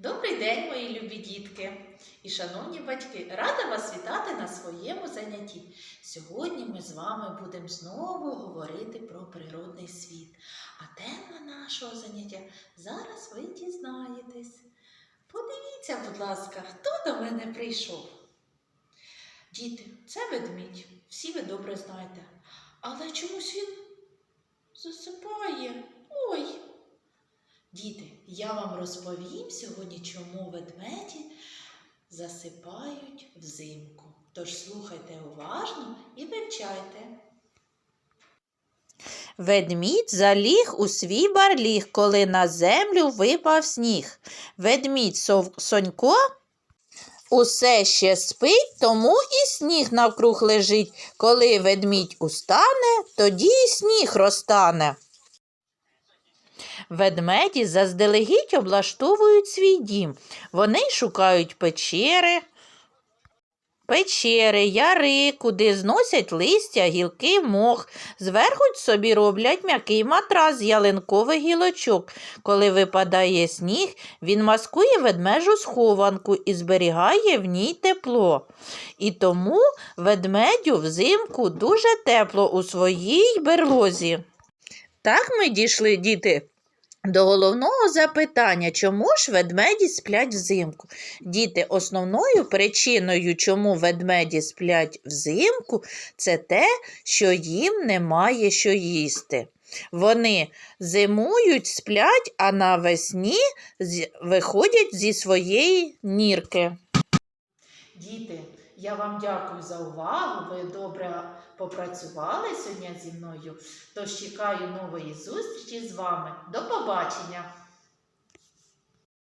Добрий день, мої любі дітки і шановні батьки! Рада вас вітати на своєму занятті. Сьогодні ми з вами будемо знову говорити про природний світ. А тема нашого заняття зараз ви дізнаєтесь. Подивіться, будь ласка, хто до мене прийшов? Діти, це ведмідь, всі ви добре знаєте. Але чомусь він засипає. Ой! Діти, я вам розповім сьогодні, чому ведмеді засипають взимку. Тож слухайте уважно і вивчайте. Ведмідь заліг у свій барліг, коли на землю випав сніг. Ведмідь Сонько усе ще спить, тому і сніг навкруг лежить. Коли ведмідь устане, тоді і сніг розтане. Ведмеді заздалегідь облаштовують свій дім. Вони шукають печери, яри, куди зносять листя, гілки, мох. Зверху собі роблять м'який матрас з ялинкових гілочок. Коли випадає сніг, він маскує ведмежу схованку і зберігає в ній тепло. І тому ведмедю взимку дуже тепло у своїй берлозі. Так ми дійшли, діти, до головного запитання, чому ж ведмеді сплять взимку? Діти, основною причиною, чому ведмеді сплять взимку, це те, що їм немає що їсти. Вони зимують, сплять, а навесні виходять зі своєї нірки. Діти, я вам дякую за увагу, ви добре попрацювали сьогодні зі мною, тож чекаю нової зустрічі з вами. До побачення!